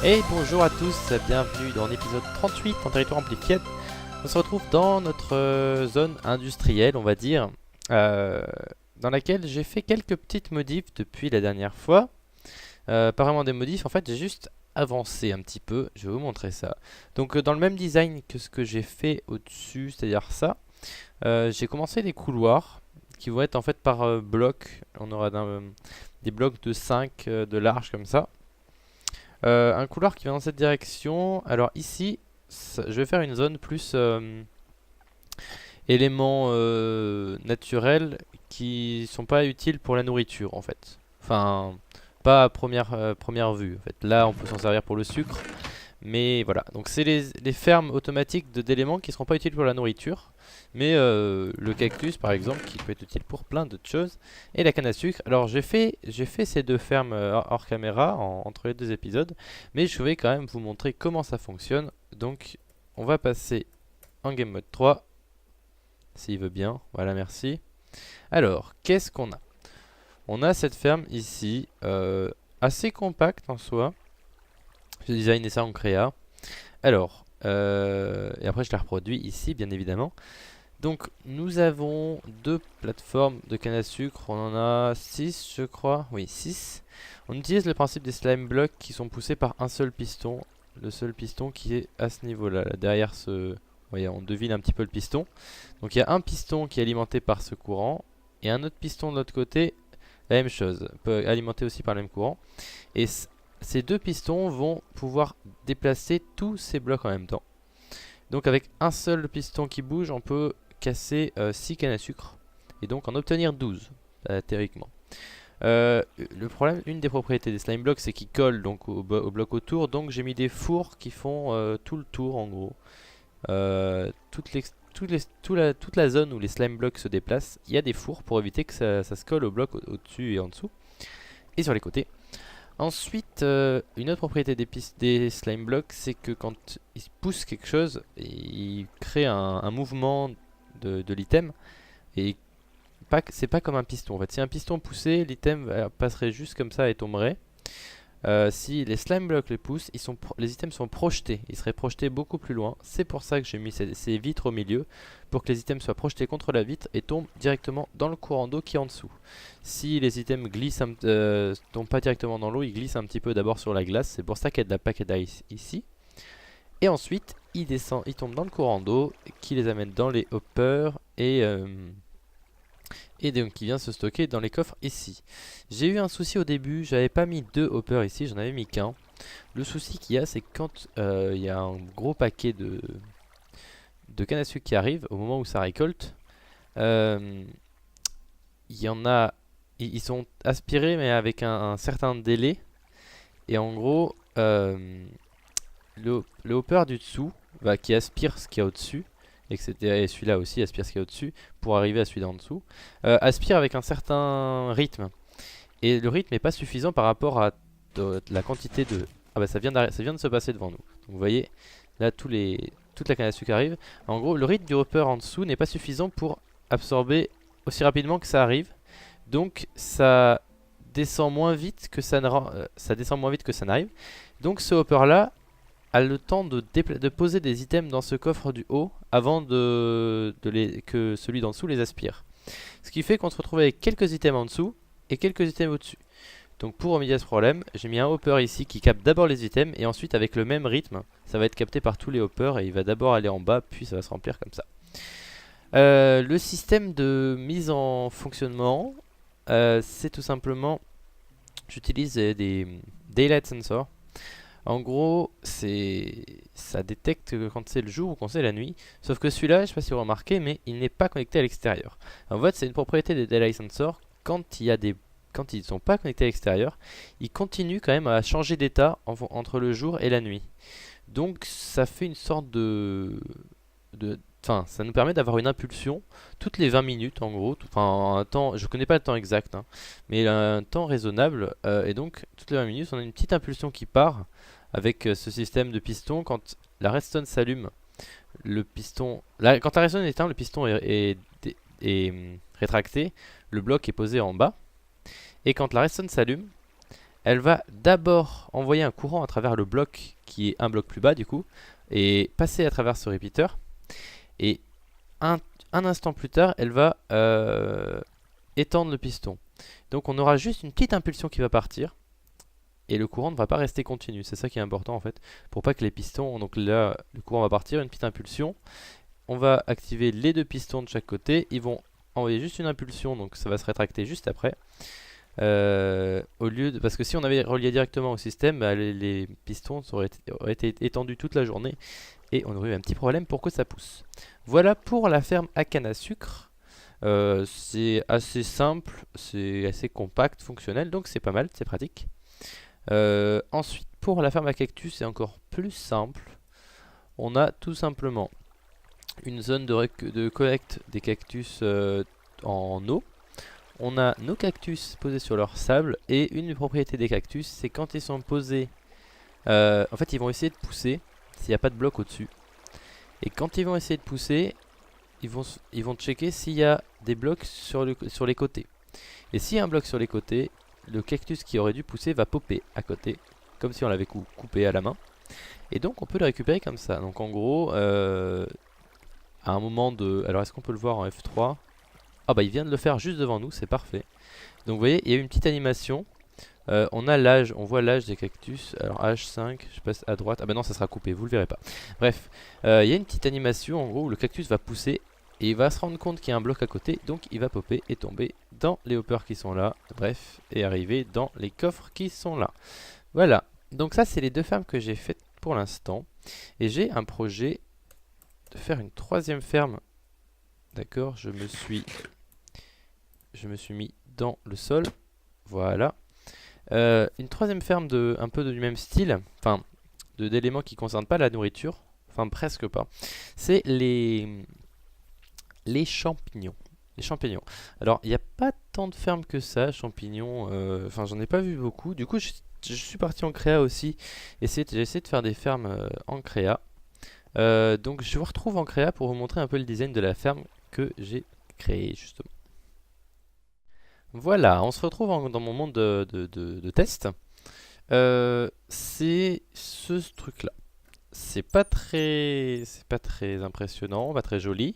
Et bonjour à tous, bienvenue dans l'épisode 38 en territoire amplifié. On se retrouve dans notre zone industrielle, on va dire, euh, dans laquelle j'ai fait quelques petites modifs depuis la dernière fois. Pas vraiment des modifs, en fait j'ai juste avancé un petit peu, je vais vous montrer ça. Donc dans le même design que ce que j'ai fait au-dessus, c'est-à-dire ça, j'ai commencé les couloirs qui vont être en fait par bloc. On aura des blocs de 5 de large comme ça. Un couloir qui va dans cette direction. Alors ici, je vais faire une zone plus éléments naturels qui sont pas utiles pour la nourriture en fait. Enfin, pas à première vue en fait. Là, on peut s'en servir pour le sucre. Mais voilà, donc c'est les fermes automatiques d'éléments qui ne seront pas utiles pour la nourriture. Mais le cactus par exemple qui peut être utile pour plein d'autres choses. Et la canne à sucre. Alors j'ai fait ces deux fermes hors caméra entre les deux épisodes. Mais je vais quand même vous montrer comment ça fonctionne. Donc on va passer en Game Mode 3. S'il veut bien, voilà merci. Alors qu'est-ce qu'on a? On a cette ferme ici, assez compacte en soi. J'ai designé ça en créa. Alors, et après je la reproduis ici, bien évidemment. Donc, nous avons deux plateformes de canne à sucre. On en a 6, je crois. Oui, 6. On utilise le principe des slime blocks qui sont poussés par un seul piston. Le seul piston qui est à ce niveau-là. Là, derrière ce... Vous voyez, on devine un petit peu le piston. Donc, il y a un piston qui est alimenté par ce courant. Et un autre piston de l'autre côté, la même chose. Peut alimenter aussi par le même courant. Et ces deux pistons vont pouvoir déplacer tous ces blocs en même temps. Donc avec un seul piston qui bouge, on peut casser 6 cannes à sucre et donc en obtenir 12 théoriquement. Le problème, une des propriétés des slime blocks, c'est qu'ils collent donc au bloc autour. Donc j'ai mis des fours qui font tout le tour en gros. Toute la zone où les slime blocks se déplacent, il y a des fours pour éviter que ça se colle au bloc au-dessus et en dessous. Et sur les côtés. Ensuite, une autre propriété des slime blocks, c'est que quand ils poussent quelque chose, ils créent un mouvement de l'item. Et c'est pas comme un piston. En fait, si un piston poussait, l'item passerait juste comme ça et tomberait. Si les slime blocks les poussent, les items sont projetés. Ils seraient projetés beaucoup plus loin. C'est pour ça que j'ai mis ces vitres au milieu. Pour que les items soient projetés contre la vitre et tombent directement dans le courant d'eau qui est en dessous. Si les items tombent pas directement dans l'eau, ils glissent un petit peu d'abord sur la glace. C'est pour ça qu'il y a de la paquet d'ice ici. Et ensuite, ils tombent dans le courant d'eau qui les amène dans les hoppers et donc qui vient se stocker dans les coffres ici. J'ai eu un souci au début, j'avais pas mis deux hoppers ici, j'en avais mis qu'un. Le souci qu'il y a, c'est que quand il y a un gros paquet de canne à sucre qui arrive, au moment où ça récolte, il y en a, ils sont aspirés mais avec un certain délai. Et en gros, le hopper du dessous, qui aspire ce qu'il y a au-dessus, et celui-là aussi aspire ce qu'il y a au-dessus pour arriver à celui d'en dessous, aspire avec un certain rythme. Et le rythme n'est pas suffisant par rapport à la quantité de... Ah bah ça vient de se passer devant nous. Donc vous voyez, là toute la canne à sucre arrive. En gros, le rythme du hopper en dessous n'est pas suffisant pour absorber aussi rapidement que ça arrive. Donc ça descend moins vite que ça n'arrive. Donc ce hopper là a le temps de poser des items dans ce coffre du haut avant que celui d'en dessous les aspire. Ce qui fait qu'on se retrouve avec quelques items en dessous et quelques items au-dessus. Donc pour remédier à ce problème, j'ai mis un hopper ici qui capte d'abord les items et ensuite avec le même rythme, ça va être capté par tous les hoppers et il va d'abord aller en bas puis ça va se remplir comme ça. Le système de mise en fonctionnement, c'est tout simplement, j'utilise des daylight sensors. En gros, ça détecte quand c'est le jour ou quand c'est la nuit. Sauf que celui-là, je ne sais pas si vous remarquez, mais il n'est pas connecté à l'extérieur. En fait, c'est une propriété des Daylight Sensors. Quand ils ne sont pas connectés à l'extérieur, ils continuent quand même à changer d'état entre le jour et la nuit. Donc, ça fait une sorte Enfin, ça nous permet d'avoir une impulsion toutes les 20 minutes en gros. Enfin, un temps, je connais pas le temps exact, hein, mais un temps raisonnable. Et donc, toutes les 20 minutes, on a une petite impulsion qui part avec ce système de piston. Quand la redstone s'allume, quand la redstone est éteinte, le piston est rétracté, le bloc est posé en bas. Et quand la redstone s'allume, elle va d'abord envoyer un courant à travers le bloc qui est un bloc plus bas du coup, et passer à travers ce repeater. Et un instant plus tard, elle va étendre le piston. Donc on aura juste une petite impulsion qui va partir. Et le courant ne va pas rester continu. C'est ça qui est important en fait. Pour pas que les pistons... Donc là, le courant va partir, une petite impulsion. On va activer les deux pistons de chaque côté. Ils vont envoyer juste une impulsion, donc ça va se rétracter juste après. Au lieu de... Parce que si on avait relié directement au système, bah, les pistons auraient été étendus toute la journée. Et on aurait eu un petit problème pour que ça pousse. Voilà pour la ferme à canne à sucre. C'est assez simple, c'est assez compact, fonctionnel, donc c'est pas mal, c'est pratique. Ensuite, pour la ferme à cactus, c'est encore plus simple. On a tout simplement une zone de collecte des cactus en eau. On a nos cactus posés sur leur sable. Et une des propriétés des cactus, c'est quand ils sont posés... en fait, ils vont essayer de pousser s'il n'y a pas de bloc au-dessus. Et quand ils vont essayer de pousser, ils vont checker s'il y a des blocs sur les côtés. Et s'il y a un bloc sur les côtés, le cactus qui aurait dû pousser va popper à côté, comme si on l'avait coupé à la main. Et donc on peut le récupérer comme ça. Donc en gros, à un moment de... Alors est-ce qu'on peut le voir en F3? Ah bah il vient de le faire juste devant nous, c'est parfait. Donc vous voyez, il y a une petite animation. On a l'âge, on voit l'âge des cactus. Alors H5, je passe à droite. Ah bah non, ça sera coupé, vous le verrez pas. Bref, il y a une petite animation en gros où le cactus va pousser. Et il va se rendre compte qu'il y a un bloc à côté, donc il va popper et tomber dans les hoppers qui sont là, bref, et arriver dans les coffres qui sont là. Voilà, donc ça c'est les deux fermes que j'ai faites pour l'instant. Et j'ai un projet de faire une troisième ferme. D'accord, je me suis mis dans le sol, voilà. Une troisième ferme un peu du même style, enfin, d'éléments qui ne concernent pas la nourriture, enfin presque pas. C'est les champignons. Les champignons. Alors, il n'y a pas tant de fermes que ça, champignons. Enfin, j'en ai pas vu beaucoup. Du coup, je suis parti en créa aussi. J'ai essayé de faire des fermes en créa. Donc, je vous retrouve en créa pour vous montrer un peu le design de la ferme que j'ai créée, justement. Voilà, on se retrouve dans mon monde de test. C'est ce truc-là. C'est pas très impressionnant, pas très joli.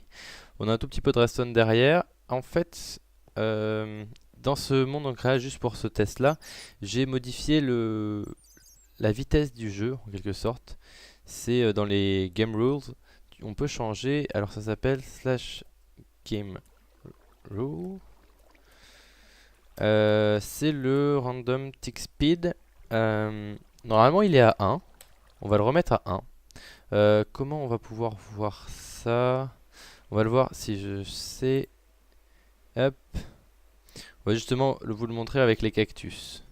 On a un tout petit peu de redstone derrière. En fait, dans ce monde en créa, juste pour ce test là, j'ai modifié la vitesse du jeu en quelque sorte. C'est dans les game rules, on peut changer. Alors ça s'appelle slash game rule. C'est le random tick speed. Normalement il est à 1. On va le remettre à 1. Comment on va pouvoir voir ça? On va le voir si je sais. Hop. On va justement vous le montrer avec les cactus.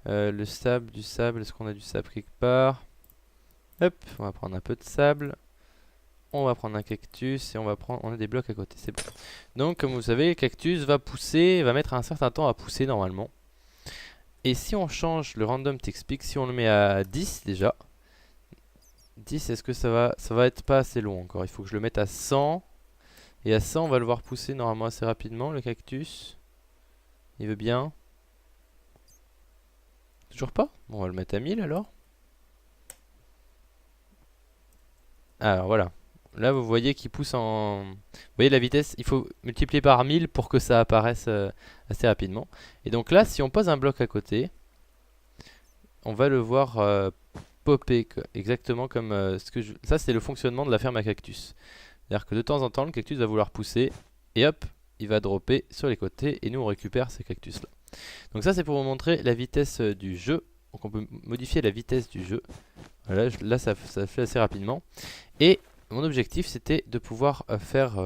Le sable, du sable. Est-ce qu'on a du sable quelque part? Hop. On va prendre un peu de sable. On va prendre un cactus et on a des blocs à côté. C'est bon. Donc, comme vous savez, le cactus va pousser, va mettre un certain temps à pousser normalement. Et si on change le random tick speed, si on le met à 10 déjà. 10, est-ce que ça va être pas assez long encore? Il faut que je le mette à 100. Et à 100, on va le voir pousser normalement assez rapidement, le cactus. Il veut bien. Toujours pas? Bon, on va le mettre à 1000 alors. Alors voilà. Là, vous voyez qu'il pousse en... Vous voyez la vitesse, il faut multiplier par 1000 pour que ça apparaisse assez rapidement. Et donc là, si on pose un bloc à côté, on va le voir popper, exactement comme Ça, c'est le fonctionnement de la ferme à cactus. C'est-à-dire que de temps en temps, le cactus va vouloir pousser et hop, il va dropper sur les côtés et nous on récupère ces cactus là. Donc ça c'est pour vous montrer la vitesse du jeu. Donc on peut modifier la vitesse du jeu. Voilà, là ça fait assez rapidement. Et mon objectif c'était de pouvoir faire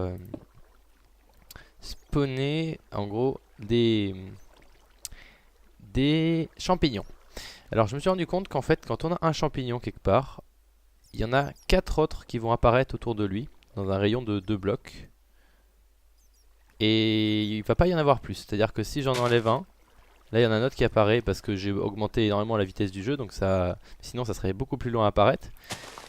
spawner en gros des champignons. Alors je me suis rendu compte qu'en fait quand on a un champignon quelque part, il y en a 4 autres qui vont apparaître autour de lui dans un rayon de 2 blocs. Et il va pas y en avoir plus. C'est-à-dire que si j'en enlève un, là il y en a un autre qui apparaît parce que j'ai augmenté énormément la vitesse du jeu. Donc ça, sinon ça serait beaucoup plus long à apparaître.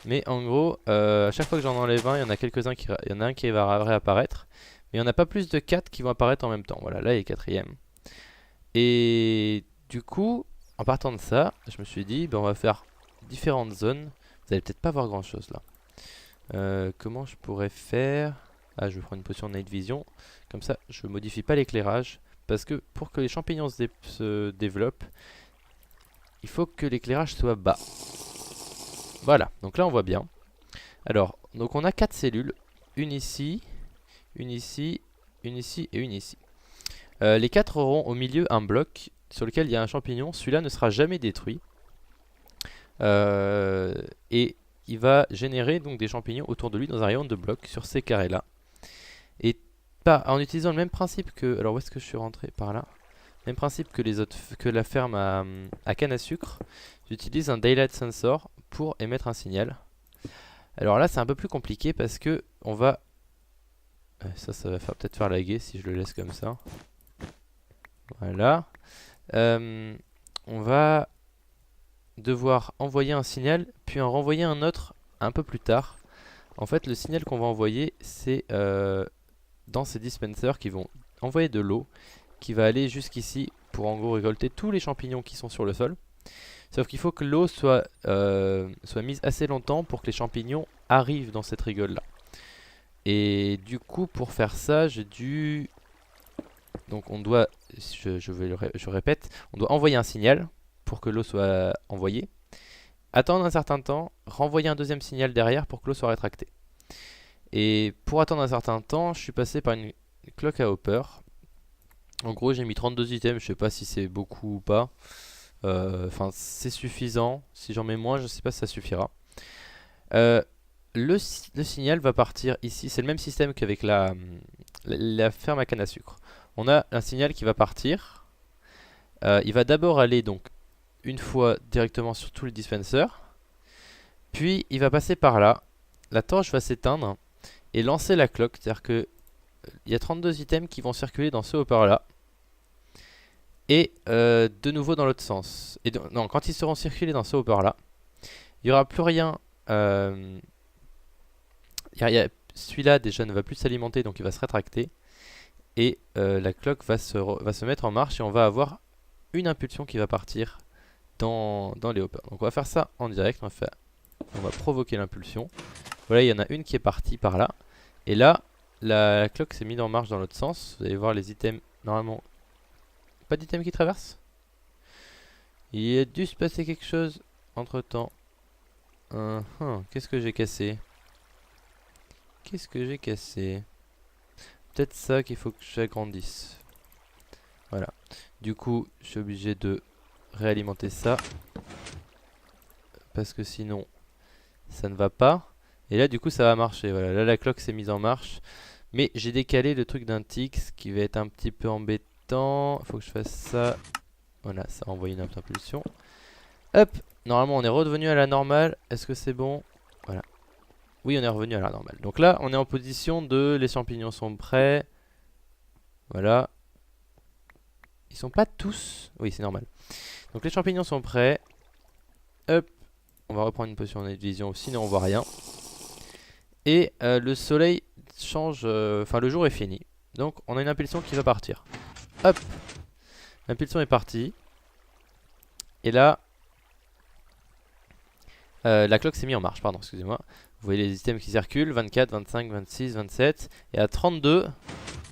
Mais en gros, à chaque fois que j'en enlève un, il y en a quelques-uns il y en a un qui va réapparaître. Mais il n'y en a pas plus de 4 qui vont apparaître en même temps. Voilà, là il est quatrième. Et du coup, en partant de ça, je me suis dit, ben, on va faire différentes zones. Vous allez peut-être pas voir grand chose là. Comment je pourrais faire? Ah, je vais prendre une potion de Night Vision. Comme ça, je modifie pas l'éclairage. Parce que pour que les champignons se développent, il faut que l'éclairage soit bas. Voilà, donc là on voit bien. Alors, donc on a 4 cellules. Une ici, une ici, une ici et une ici. Les 4 auront au milieu un bloc sur lequel il y a un champignon. Celui-là ne sera jamais détruit. Et il va générer donc des champignons autour de lui dans un rayon de blocs sur ces carrés là. Et en utilisant le même principe que... Alors où est-ce que je suis rentré? Par là. Même principe que les autres, que la ferme à canne à sucre. J'utilise un Daylight Sensor pour émettre un signal. Alors là c'est un peu plus compliqué parce que on va... ça va peut-être faire laguer si je le laisse comme ça. Voilà. On va devoir envoyer un signal puis en renvoyer un autre un peu plus tard. En fait le signal qu'on va envoyer c'est dans ces dispensers qui vont envoyer de l'eau qui va aller jusqu'ici pour en gros récolter tous les champignons qui sont sur le sol. Sauf qu'il faut que l'eau soit mise assez longtemps pour que les champignons arrivent dans cette rigole là. Et du coup pour faire ça j'ai dû... Donc on doit, je répète, on doit envoyer un signal pour que l'eau soit envoyée. Attendre un certain temps, renvoyer un deuxième signal derrière pour que l'eau soit rétractée. Et pour attendre un certain temps, je suis passé par une clock à hopper. En gros j'ai mis 32 items, je sais pas si c'est beaucoup ou pas. Enfin c'est suffisant, si j'en mets moins je sais pas si ça suffira. Le signal va partir ici, c'est le même système qu'avec la ferme à canne à sucre. On a un signal qui va partir. Il va d'abord aller donc une fois directement sur tous les dispensers. Puis il va passer par là. La torche va s'éteindre et lancer la cloque. C'est-à-dire que il y a 32 items qui vont circuler dans ce hopper là. Et de nouveau dans l'autre sens. Et non, quand ils seront circulés dans ce hopper là, il n'y aura plus rien. Celui-là déjà ne va plus s'alimenter donc il va se rétracter. Et la cloque va se mettre en marche et on va avoir une impulsion qui va partir dans les hoppers. Donc on va faire ça en direct, on va provoquer l'impulsion. Voilà, il y en a une qui est partie par là. Et là, la cloque s'est mise en marche dans l'autre sens. Vous allez voir les items, normalement, pas d'items qui traversent. Il a dû se passer quelque chose entre temps. Qu'est-ce que j'ai cassé? Qu'est-ce que j'ai cassé? Peut-être ça qu'il faut que j'agrandisse. Voilà. Du coup, je suis obligé de réalimenter ça. Parce que sinon, ça ne va pas. Et là, du coup, ça va marcher. Voilà. Là, la cloque s'est mise en marche. Mais j'ai décalé le truc d'un tick, ce qui va être un petit peu embêtant. Il faut que je fasse ça. Voilà, ça a envoyé une impulsion. Hop. Normalement, on est redevenu à la normale. Est-ce que c'est bon? Voilà. Oui, on est revenu à la normale. Donc là, on est en position de... Les champignons sont prêts. Voilà. Ils sont pas tous... Oui, c'est normal. Donc les champignons sont prêts. Hop. On va reprendre une potion de vision, sinon on voit rien. Et le soleil change... Enfin, le jour est fini. Donc, on a une impulsion qui va partir. Hop. L'impulsion est partie. Et là... la cloque s'est mise en marche, pardon, excusez-moi. Vous voyez les items qui circulent, 24, 25, 26, 27. Et à 32,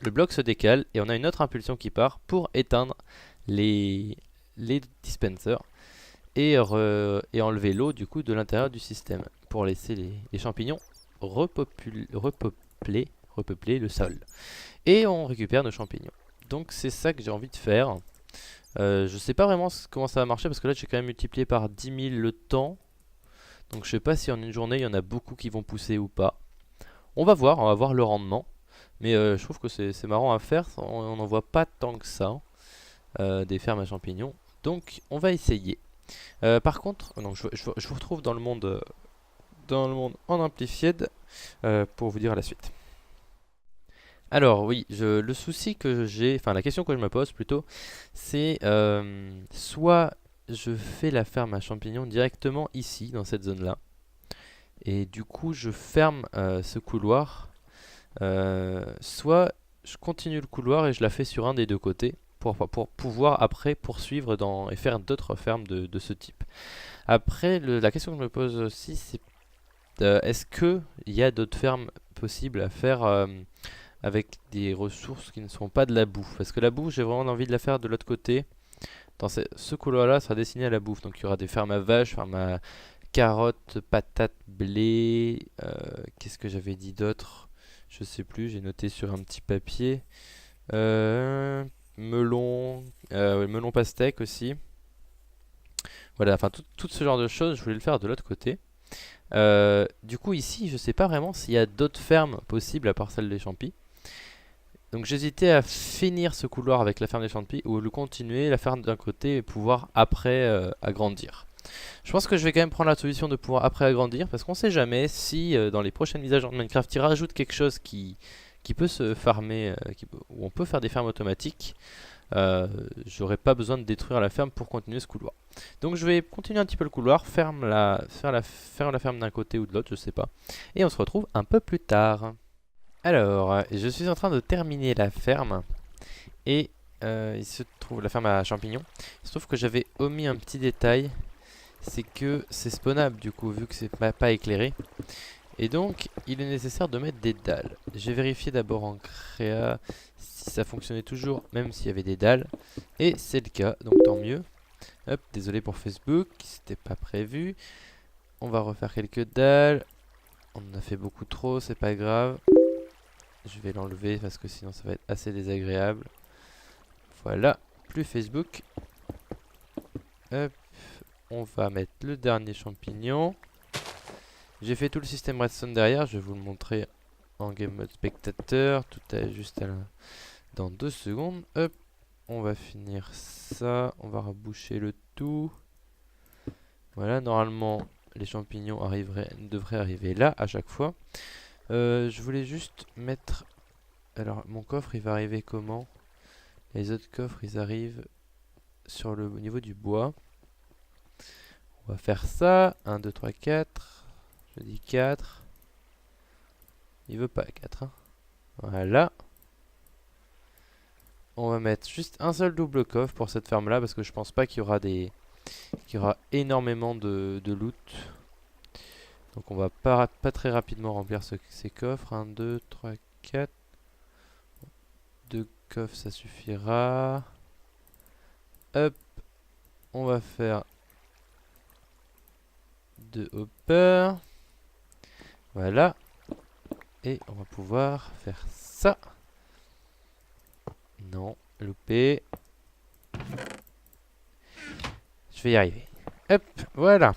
le bloc se décale et on a une autre impulsion qui part pour éteindre les dispensers et enlever l'eau du coup de l'intérieur du système pour laisser les champignons repeupler le sol. Et on récupère nos champignons. Donc c'est ça que j'ai envie de faire. Je sais pas vraiment comment ça va marcher parce que là j'ai quand même multiplié par 10 000 le temps. Donc je sais pas si en une journée il y en a beaucoup qui vont pousser ou pas. On va voir le rendement. Mais je trouve que c'est marrant à faire. On n'en voit pas tant que ça. Des fermes à champignons. Donc on va essayer. Par contre, donc, je vous retrouve dans le monde en Amplified pour vous dire la suite. Alors oui, le souci que j'ai, enfin la question que je me pose plutôt, c'est soit je fais la ferme à champignons directement ici, dans cette zone là. Et du coup je ferme ce couloir. Soit je continue le couloir et je la fais sur un des deux côtés. pour pouvoir après poursuivre et faire d'autres fermes de ce type. Après, la question que je me pose aussi, c'est est-ce qu'il y a d'autres fermes possibles à faire avec des ressources qui ne sont pas de la bouffe? Parce que la bouffe, j'ai vraiment envie de la faire de l'autre côté. Dans ce couloir-là sera destiné à la bouffe. Donc il y aura des fermes à vaches, fermes à carottes, patates, blé. Qu'est-ce que j'avais dit d'autre? Je sais plus, j'ai noté sur un petit papier. Melon, melon pastèque aussi. Voilà, enfin tout ce genre de choses, je voulais le faire de l'autre côté. Du coup ici, je sais pas vraiment s'il y a d'autres fermes possibles à part celle des champis. Donc j'hésitais à finir ce couloir avec la ferme des champis ou le continuer, la ferme d'un côté et pouvoir après agrandir. Je pense que je vais quand même prendre la solution de pouvoir après agrandir parce qu'on sait jamais si dans les prochaines mises à jour de Minecraft ils rajoutent quelque chose qui peut se farmer, où on peut faire des fermes automatiques. J'aurai pas besoin de détruire la ferme pour continuer ce couloir. Donc je vais continuer un petit peu le couloir, faire la ferme d'un côté ou de l'autre, je sais pas. Et on se retrouve un peu plus tard. Alors, je suis en train de terminer la ferme. Et il se trouve la ferme à champignons. Il se trouve que j'avais omis un petit détail. C'est que c'est spawnable du coup, vu que c'est pas éclairé. Et donc, il est nécessaire de mettre des dalles. J'ai vérifié d'abord en créa si ça fonctionnait toujours, même s'il y avait des dalles. Et c'est le cas, donc tant mieux. Hop, désolé pour Facebook, c'était pas prévu. On va refaire quelques dalles. On en a fait beaucoup trop, c'est pas grave. Je vais l'enlever parce que sinon ça va être assez désagréable. Voilà, plus Facebook. Hop, on va mettre le dernier champignon. J'ai fait tout le système redstone derrière, je vais vous le montrer en game mode spectateur. Tout est juste dans 2 secondes. Hop, on va finir ça, on va reboucher le tout. Voilà, normalement les champignons devraient arriver là à chaque fois. Je voulais juste mettre... Alors mon coffre il va arriver comment? Les autres coffres ils arrivent au niveau du bois. On va faire ça. 1, 2, 3, 4. Je dis 4. Il veut pas 4. Hein. Voilà. On va mettre juste un seul double coffre pour cette ferme là parce que je pense pas qu'il y aura énormément de loot. Donc on va pas très rapidement remplir ces coffres. 1, 2, 3, 4. 2 coffres ça suffira. Hop. On va faire 2 hoppers. Voilà. Et on va pouvoir faire ça. Non, loupé. Je vais y arriver. Hop, voilà.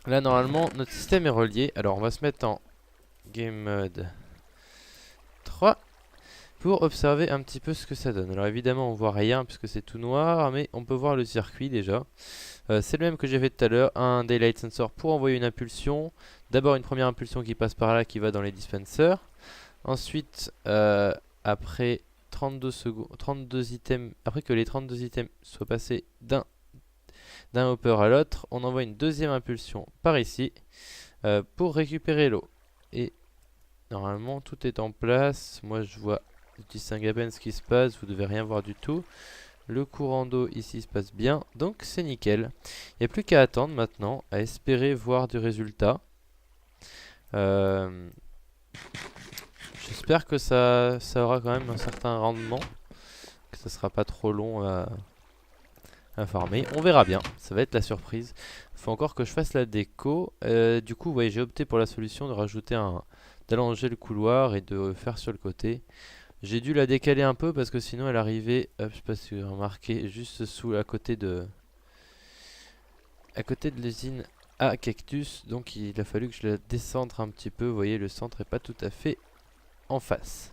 Là, normalement, notre système est relié. Alors, on va se mettre en Game Mode 3 pour observer un petit peu ce que ça donne. Alors, évidemment, on voit rien puisque c'est tout noir, mais on peut voir le circuit déjà. C'est le même que j'ai fait tout à l'heure. Un Daylight Sensor pour envoyer une impulsion. D'abord, une première impulsion qui passe par là, qui va dans les dispensers. Ensuite, après 32 items, après que les 32 items soient passés d'un hopper à l'autre, on envoie une deuxième impulsion par ici pour récupérer l'eau. Et normalement tout est en place. Moi je distingue à peine ce qui se passe, vous devez rien voir du tout. Le courant d'eau ici se passe bien, donc c'est nickel. Il n'y a plus qu'à attendre maintenant, à espérer voir du résultat. J'espère que ça aura quand même un certain rendement, que ça sera pas trop long à farmer. On verra bien, ça va être la surprise. Il faut encore que je fasse la déco. Du coup, ouais, j'ai opté pour la solution de rajouter d'allonger le couloir et de faire sur le côté. J'ai dû la décaler un peu parce que sinon elle arrivait, je sais pas si vous avez remarqué, juste à côté de l'usine à cactus. Donc il a fallu que je la descende un petit peu. Vous voyez, le centre est pas tout à fait en face.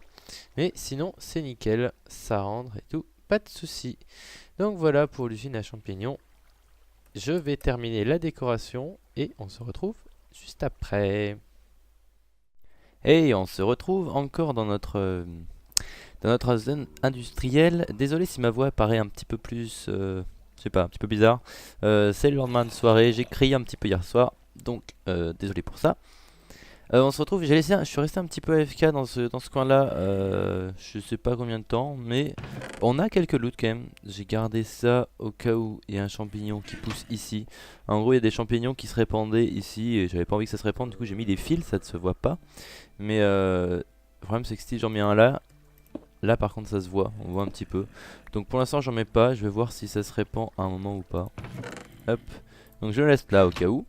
Mais sinon c'est nickel, ça rentre et tout, pas de souci. Donc voilà pour l'usine à champignons. Je vais terminer la décoration et on se retrouve juste après. Et on se retrouve encore dans notre zone industrielle. Désolé si ma voix paraît un petit peu plus, je sais pas, un petit peu bizarre. C'est le lendemain de soirée, j'ai crié un petit peu hier soir, donc désolé pour ça. On se retrouve, je suis resté un petit peu AFK dans ce coin-là, je sais pas combien de temps, mais on a quelques loots quand même. J'ai gardé ça au cas où il y a un champignon qui pousse ici. En gros, il y a des champignons qui se répandaient ici et j'avais pas envie que ça se répande, du coup j'ai mis des fils, ça ne se voit pas. Mais le problème c'est que si j'en mets un là par contre ça se voit, on voit un petit peu. Donc pour l'instant j'en mets pas, je vais voir si ça se répand à un moment ou pas. Hop, donc je le laisse là au cas où.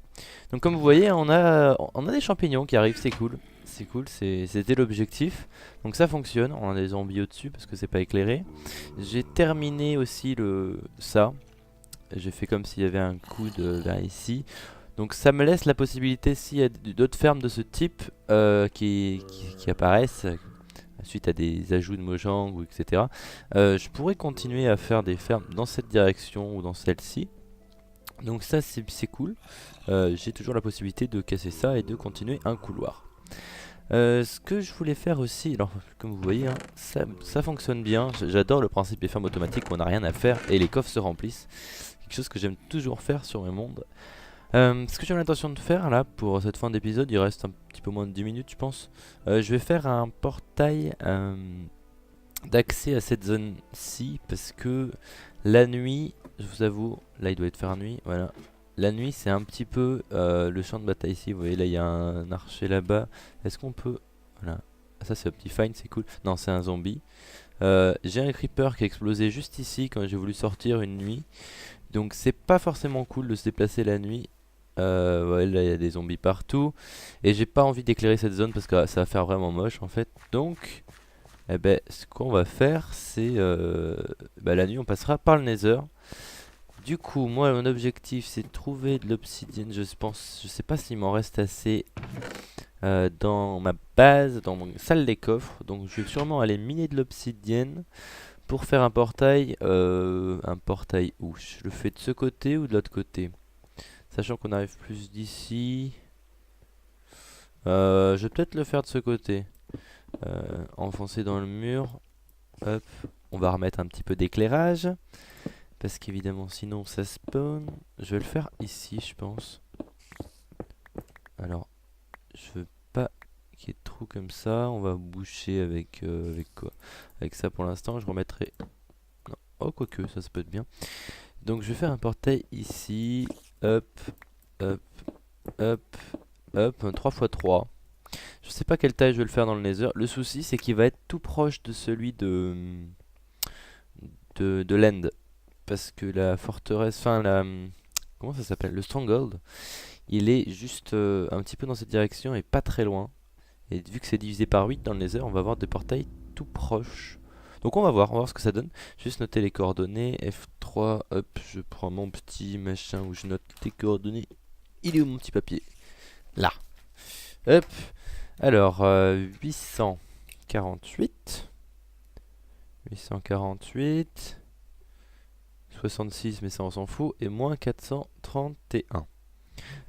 Donc comme vous voyez, on a des champignons qui arrivent, c'est cool. C'est cool, c'était l'objectif. Donc ça fonctionne, on a des zombies au-dessus parce que c'est pas éclairé. J'ai terminé aussi ça. J'ai fait comme s'il y avait un coude là ici. Donc ça me laisse la possibilité, s'il y a d'autres fermes de ce type qui apparaissent suite à des ajouts de Mojang ou etc. Je pourrais continuer à faire des fermes dans cette direction ou dans celle-ci. Donc ça c'est cool. J'ai toujours la possibilité de casser ça et de continuer un couloir. Ce que je voulais faire aussi, alors comme vous voyez, hein, ça fonctionne bien. J'adore le principe des fermes automatiques où on n'a rien à faire et les coffres se remplissent. Quelque chose que j'aime toujours faire sur mes mondes. Ce que j'ai l'intention de faire là pour cette fin d'épisode, il reste un petit peu moins de 10 minutes je pense. Je vais faire un portail d'accès à cette zone-ci parce que la nuit, je vous avoue, là il doit être faire nuit, voilà. La nuit c'est un petit peu le champ de bataille ici, vous voyez là il y a un archer là-bas. Est-ce qu'on peut... Voilà, ça c'est Optifine, c'est cool. Non c'est un zombie. J'ai un creeper qui a explosé juste ici quand j'ai voulu sortir une nuit. Donc c'est pas forcément cool de se déplacer la nuit. Ouais, là il y a des zombies partout. Et j'ai pas envie d'éclairer cette zone parce que ça va faire vraiment moche en fait. Donc eh ben, ce qu'on va faire c'est la nuit on passera par le Nether. Du coup moi mon objectif c'est de trouver de l'obsidienne. Je sais pas s'il m'en reste assez dans ma base, dans mon salle des coffres. Donc je vais sûrement aller miner de l'obsidienne pour faire un portail. Un portail où je le fais de ce côté ou de l'autre côté, sachant qu'on arrive plus d'ici. Je vais peut-être le faire de ce côté. Enfoncer dans le mur. Hop. On va remettre un petit peu d'éclairage. Parce qu'évidemment sinon ça spawn. Je vais le faire ici je pense. Alors je veux pas qu'il y ait de trous comme ça. On va boucher avec quoi? Avec ça pour l'instant. Je remettrai... Non. Oh quoique ça peut être bien. Donc je vais faire un portail ici. Hop. Hop. Hop. Hop. 3x3. Je sais pas quelle taille je vais le faire dans le Nether. Le souci c'est qu'il va être tout proche de celui de l'End. Parce que la forteresse, enfin comment ça s'appelle? Le Stronghold, il est juste un petit peu dans cette direction et pas très loin. Et vu que c'est divisé par 8 dans le Nether, on va avoir des portails tout proches. Donc on va voir ce que ça donne. Juste noter les coordonnées. F3, hop, je prends mon petit machin où je note les coordonnées. Il est où mon petit papier? Là. Hop. Alors, 848. 848. 66, mais ça on s'en fout. Et moins 431.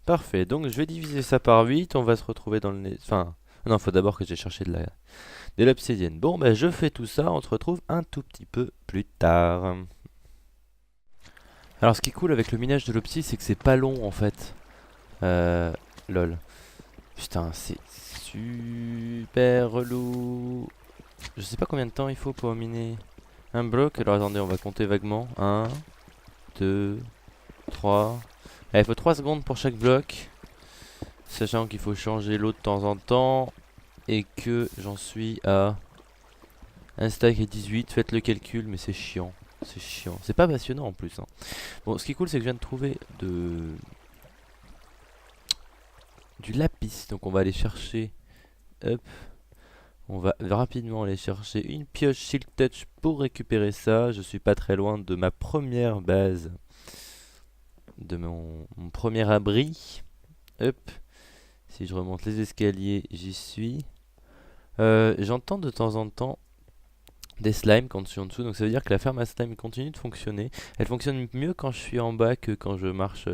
Parfait, donc je vais diviser ça par 8. On va se retrouver dans le... Enfin, non, faut d'abord que j'ai cherché de l'obsidienne. Bon, bah je fais tout ça. On se retrouve un tout petit peu plus tard. Alors, ce qui est cool avec le minage de l'obsi, c'est que c'est pas long en fait. Lol. Putain, c'est super relou. Je sais pas combien de temps il faut pour miner un bloc. Alors attendez, on va compter vaguement. 1, 2, 3. Allez, il faut 3 secondes pour chaque bloc. Sachant qu'il faut changer l'eau de temps en temps. Et que j'en suis à un stack et 18. Faites le calcul, mais c'est chiant. C'est chiant. C'est pas passionnant en plus. Hein. Bon, ce qui est cool, c'est que je viens de trouver du lapis. Donc on va aller chercher. Hop. On va rapidement aller chercher une pioche Silk Touch pour récupérer ça. Je suis pas très loin de ma première base. De mon premier abri. Hop. Si je remonte les escaliers, j'y suis. J'entends de temps en temps des slimes quand je suis en dessous. Donc ça veut dire que la ferme à slime continue de fonctionner. Elle fonctionne mieux quand je suis en bas que quand je marche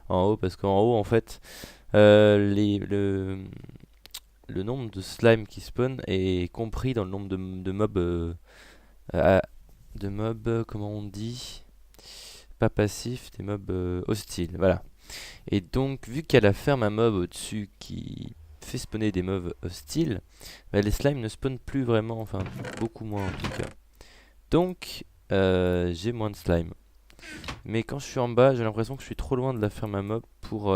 en haut. Parce qu'en haut, en fait, le nombre de slime qui spawn est compris dans le nombre de mobs. Comment on dit? Pas passifs, des mobs hostiles. Voilà. Et donc, vu qu'il y a la ferme à mobs au-dessus qui fait spawner des mobs hostiles, bah, les slimes ne spawnent plus vraiment, enfin beaucoup moins en tout cas. Donc j'ai moins de slime. Mais quand je suis en bas, j'ai l'impression que je suis trop loin de la ferme à mob pour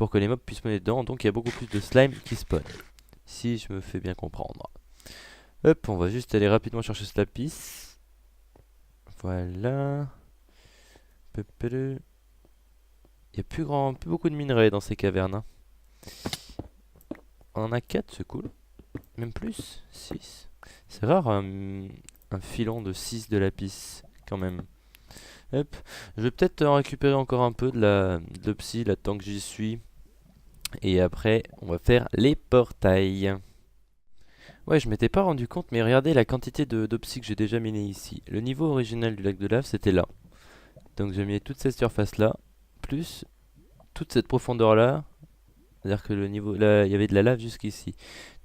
que les mobs puissent spawner dedans. Donc il y a beaucoup plus de slime qui spawn. Si je me fais bien comprendre. Hop, on va juste aller rapidement chercher ce lapis. Voilà. Il n'y a plus beaucoup de minerais dans ces cavernes. Hein. On en a 4, c'est cool. Même plus, 6. C'est rare un filon de 6 de lapis quand même. Hop. Je vais peut-être en récupérer encore un peu de l'opsie là tant que j'y suis. Et après, on va faire les portails. Ouais, je m'étais pas rendu compte, mais regardez la quantité d'opsie que j'ai déjà miné ici. Le niveau original du lac de lave, c'était là. Donc j'ai mis toute cette surface là, plus toute cette profondeur là. C'est-à-dire que le niveau là, il y avait de la lave jusqu'ici.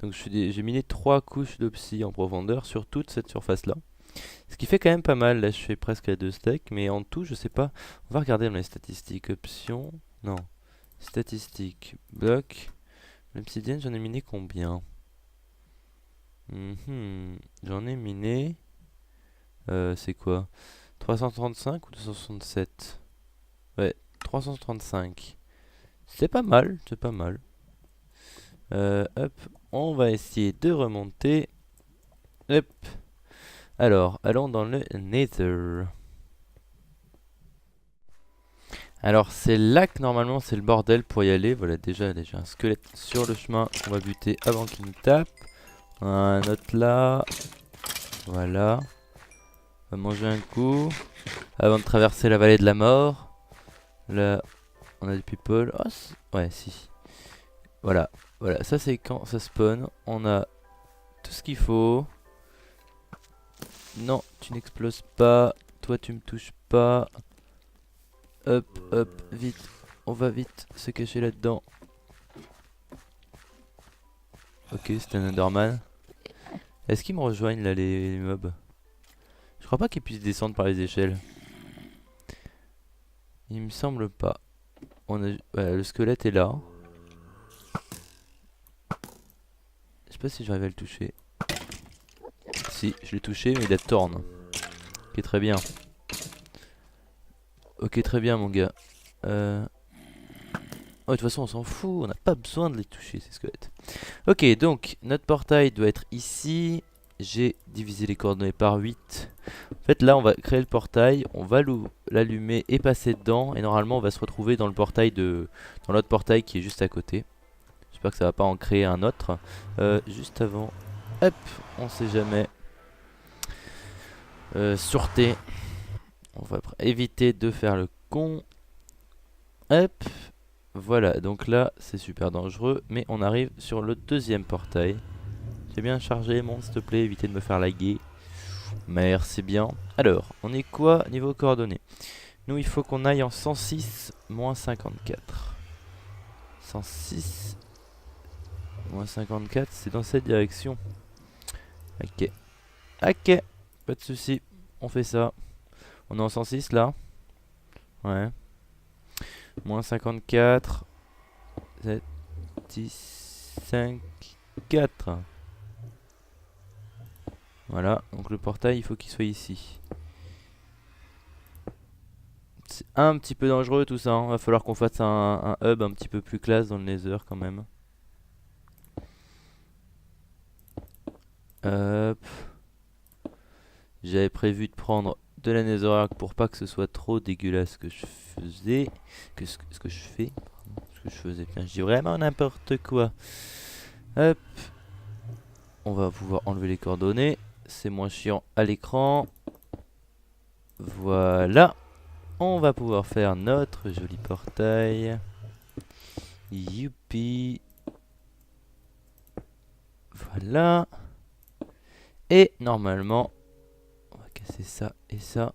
Donc j'ai miné 3 couches d'opsie en profondeur sur toute cette surface là. Ce qui fait quand même pas mal. Là, je fais presque à 2 stacks, mais en tout, je sais pas. On va regarder dans les statistiques. Options. Non. Statistiques. Bloc. L'obsidienne, j'en ai miné combien? J'en ai miné. C'est quoi? 335 ou 267? Ouais, 335. C'est pas mal, c'est pas mal. Hop, on va essayer de remonter. Hop. Alors, allons dans le Nether. Alors, c'est là que normalement c'est le bordel pour y aller. Voilà, déjà j'ai un squelette sur le chemin qu'on va buter avant qu'il nous tape. Un autre là. Voilà. On va manger un coup. Avant de traverser la vallée de la mort. Là, on a du people. Oh, ouais, si. Voilà. Voilà, ça c'est quand ça spawn. On a tout ce qu'il faut. Non, tu n'exploses pas. Toi, tu me touches pas. Hop, hop, vite. On va vite se cacher là-dedans. Ok, c'est un Enderman. Est-ce qu'ils me rejoignent là, les mobs? Je crois pas qu'ils puissent descendre par les échelles. Il me semble pas. Voilà, le squelette est là. Je sais pas si j'arrive à le toucher. Si, je l'ai touché, mais il a torn. Ok, très bien. Ok, très bien, mon gars. Oh, de toute façon, on s'en fout. On n'a pas besoin de les toucher, ces squelettes. Ok, donc, notre portail doit être ici. J'ai divisé les coordonnées par 8. En fait, là, on va créer le portail. On va l'allumer et passer dedans. Et normalement, on va se retrouver dans le portail dans l'autre portail qui est juste à côté. J'espère que ça va pas en créer un autre. Juste avant. Hop, on sait jamais. Sûreté. On va éviter de faire le con. Hop. Voilà, donc là c'est super dangereux. Mais on arrive sur le deuxième portail. J'ai bien chargé, mon s'il te plaît, évitez de me faire laguer. Merci bien. Alors, on est quoi niveau coordonnées? Nous il faut qu'on aille en 106 moins 54. 106 moins 54, c'est dans cette direction. Ok. Ok, pas de soucis. On fait ça. On est en 106 là. Ouais. Moins 54. 7, 10, 5, 4. Voilà. Donc le portail, il faut qu'il soit ici. C'est un petit peu dangereux tout ça. Hein. Va falloir qu'on fasse un hub un petit peu plus classe dans le Nether quand même. Hop. J'avais prévu de prendre de la netherrack pour pas que ce soit trop dégueulasse ce que je faisais. Ce que je fais. Ce que je faisais. Putain, je dis vraiment n'importe quoi. Hop. On va pouvoir enlever les coordonnées. C'est moins chiant à l'écran. Voilà. On va pouvoir faire notre joli portail. Youpi. Voilà. Et normalement, on va casser ça et ça.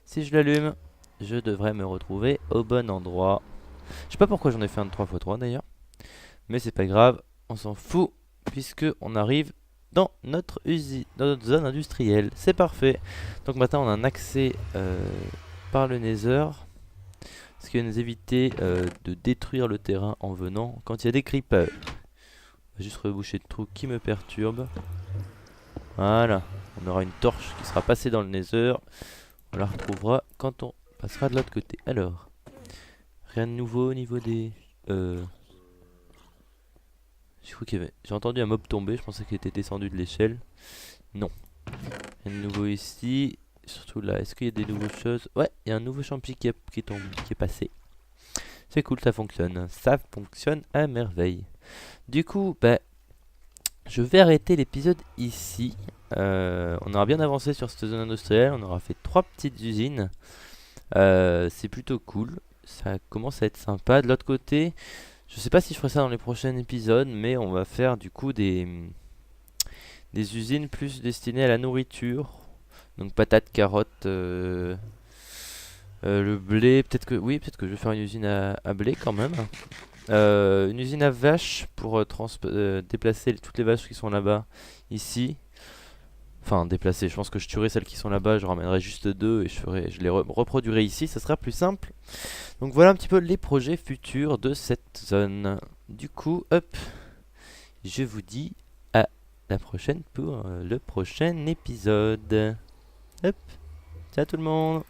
Si je l'allume, je devrais me retrouver au bon endroit. Je sais pas pourquoi j'en ai fait un de 3x3 d'ailleurs. Mais c'est pas grave, on s'en fout. Puisque on arrive dans notre usine, dans notre zone industrielle. C'est parfait. Donc maintenant on a un accès par le Nether. Ce qui va nous éviter de détruire le terrain en venant quand il y a des creepers. va juste reboucher le trou qui me perturbe. Voilà. On aura une torche qui sera passée dans le nether. On la retrouvera quand on passera de l'autre côté. Alors, rien de nouveau au niveau des... J'ai cru qu'il y avait... J'ai entendu un mob tomber, je pensais qu'il était descendu de l'échelle. Non. Rien de nouveau ici. Surtout là, est-ce qu'il y a des nouvelles choses? Ouais, il y a un nouveau champi qui est passé. C'est cool, ça fonctionne. Ça fonctionne à merveille. Du coup, bah, je vais arrêter l'épisode ici. On aura bien avancé sur cette zone industrielle. On aura fait 3 petites usines. C'est plutôt cool. Ça commence à être sympa. De l'autre côté, je sais pas si je ferai ça dans les prochains épisodes, mais on va faire du coup des usines plus destinées à la nourriture. Donc patates, carottes, le blé. Peut-être que je vais faire une usine à blé quand même. Une usine à vaches pour déplacer toutes les vaches qui sont là-bas, ici. Enfin, déplacer, je pense que je tuerai celles qui sont là-bas, je ramènerai juste 2 et je les reproduirai ici, ça sera plus simple. Donc voilà un petit peu les projets futurs de cette zone. Du coup, hop, je vous dis à la prochaine pour le prochain épisode. Hop, ciao tout le monde!